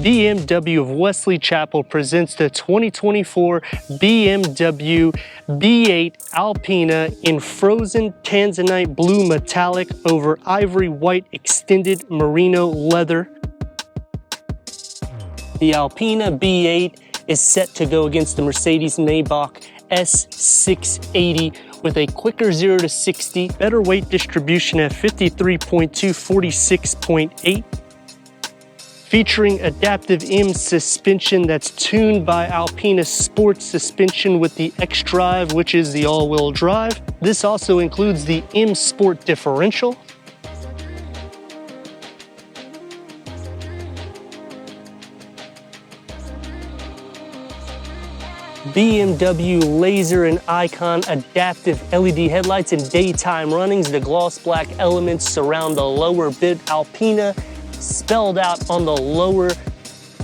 BMW of Wesley Chapel presents the 2024 BMW B8 Alpina in frozen tanzanite blue metallic over ivory white extended merino leather. The Alpina B8 is set to go against the Mercedes-Maybach S680 with a quicker 0 to 60, better weight distribution at 53.2, 46.8, featuring adaptive M suspension that's tuned by Alpina Sport suspension with the X-Drive, which is the all-wheel drive. This also includes the M Sport differential. BMW laser and icon adaptive LED headlights in daytime runnings. The gloss black elements surround the lower bit. Alpina spelled out on the lower.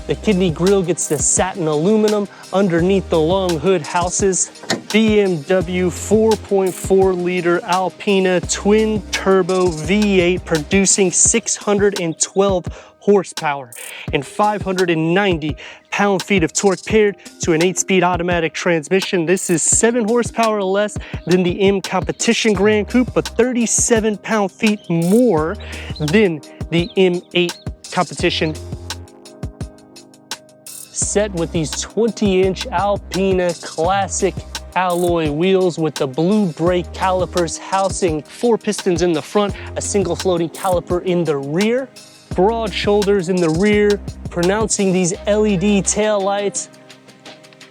The kidney grille gets the satin aluminum underneath the long hood houses. BMW 4.4 liter Alpina twin turbo V8 producing 612 horsepower and 590 pound-feet of torque paired to an 8-speed automatic transmission. This is 7 horsepower less than the M competition Gran Coupe, but 37 pound-feet more than the M8 competition. Set with these 20-inch Alpina classic alloy wheels with the blue brake calipers housing 4 pistons in the front, a single floating caliper in the rear, broad shoulders in the rear, pronouncing these LED tail lights,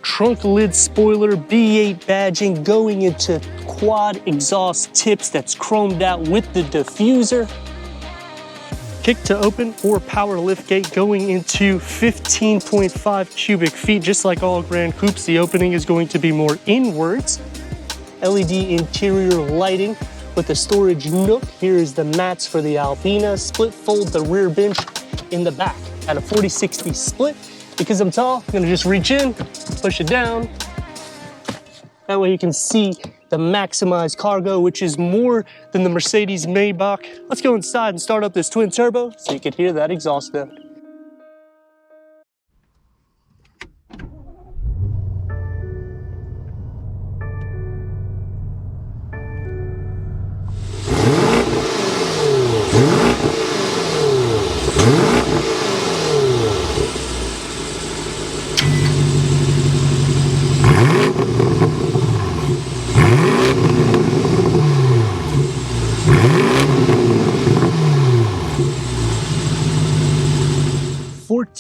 trunk lid spoiler, B8 badging going into quad exhaust tips that's chromed out with the diffuser, kick to open or power lift gate going into 15.5 cubic feet. Just like all Gran Coupes, the opening is going to be more inwards. LED interior lighting with the storage nook. Here is the mats for the Alpina. Split fold the rear bench in the back at a 40-60 split. Because I'm tall, I'm gonna just reach in, push it down. That way you can see the maximized cargo, which is more than the Mercedes-Maybach. Let's go inside and start up this twin turbo so you can hear that exhaust note.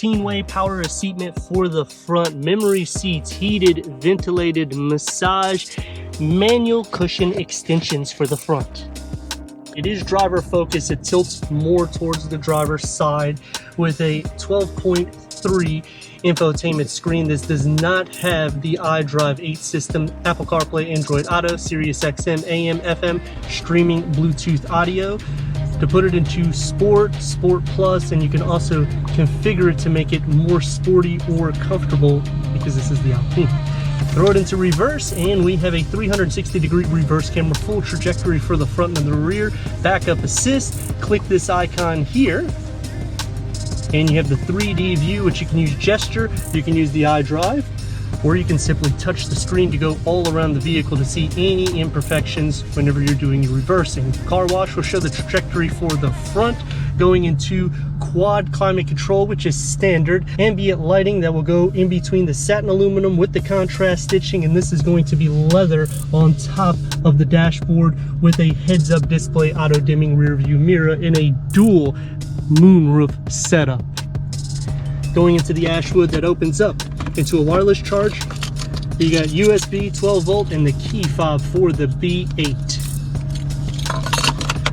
Way power seatment for the front, memory seats, heated, ventilated, massage, manual cushion extensions for the front. It is driver focused. It tilts more towards the driver's side with a 12.3 infotainment screen. This does not have the iDrive 8 system, Apple CarPlay, Android Auto, Sirius XM, AM, FM, streaming Bluetooth audio. To put it into Sport, Sport Plus, and you can also configure it to make it more sporty or comfortable because this is the Alpina. Throw it into reverse and we have a 360-degree reverse camera, full trajectory for the front and the rear, backup assist. Click this icon here and you have the 3D view, which you can use gesture, you can use the iDrive, or you can simply touch the screen to go all around the vehicle to see any imperfections whenever you're doing your reversing. Car wash will show the trajectory for the front, going into quad climate control, which is standard. Ambient lighting that will go in between the satin aluminum with the contrast stitching, and this is going to be leather on top of the dashboard with a heads-up display auto dimming rear view mirror in a dual moonroof setup. Going into the Ashwood that opens up into a wireless charge. You got USB 12 volt and the key fob for the B8.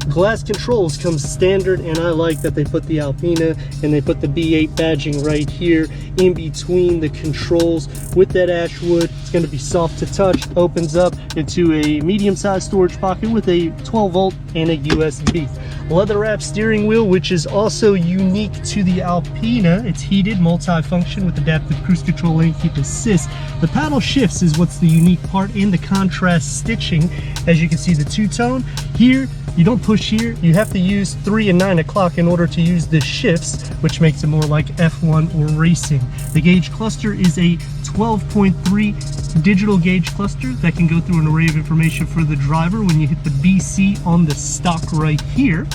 Glass controls come standard, and I like that they put the Alpina and they put the B8 badging right here in between the controls with that Ashwood. It's going to be soft to touch, opens up into a medium-sized storage pocket with a 12 volt and a USB. Leather wrap steering wheel, which is also unique to the Alpina. It's heated, multi-function with adaptive cruise control, lane keep assist. The paddle shifts is what's the unique part in the contrast stitching. As you can see, the two-tone here, you don't push here. You have to use 3 and 9 o'clock in order to use the shifts, which makes it more like F1 or racing. The gauge cluster is a 12.3 digital gauge cluster that can go through an array of information for the driver when you hit the BC on the stock right here.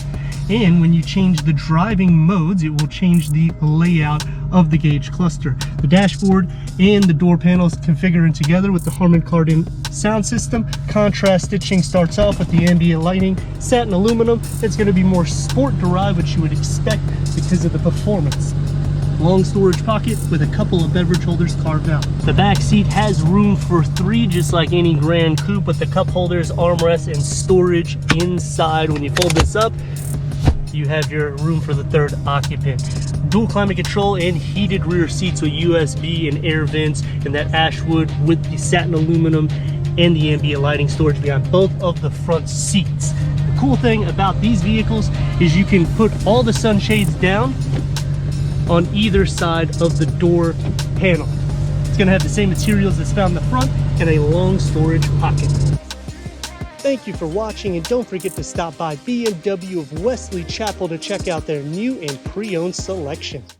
And when you change the driving modes, it will change the layout of the gauge cluster. The dashboard and the door panels configuring together with the Harman Kardon sound system. Contrast stitching starts off with the ambient lighting, satin aluminum. It's going to be more sport derived, which you would expect because of the performance. Long storage pocket with a couple of beverage holders carved out. The back seat has room for 3, just like any Gran Coupe, with the cup holders, armrests, and storage inside. When you fold this up, you have your room for the 3rd occupant. Dual climate control and heated rear seats with USB and air vents, and that ash wood with the satin aluminum and the ambient lighting storage behind both of the front seats. The cool thing about these vehicles is you can put all the sunshades down on either side of the door panel. It's going to have the same materials that's found in the front and a long storage pocket. Thank you for watching, and don't forget to stop by BMW of Wesley Chapel to check out their new and pre-owned selection.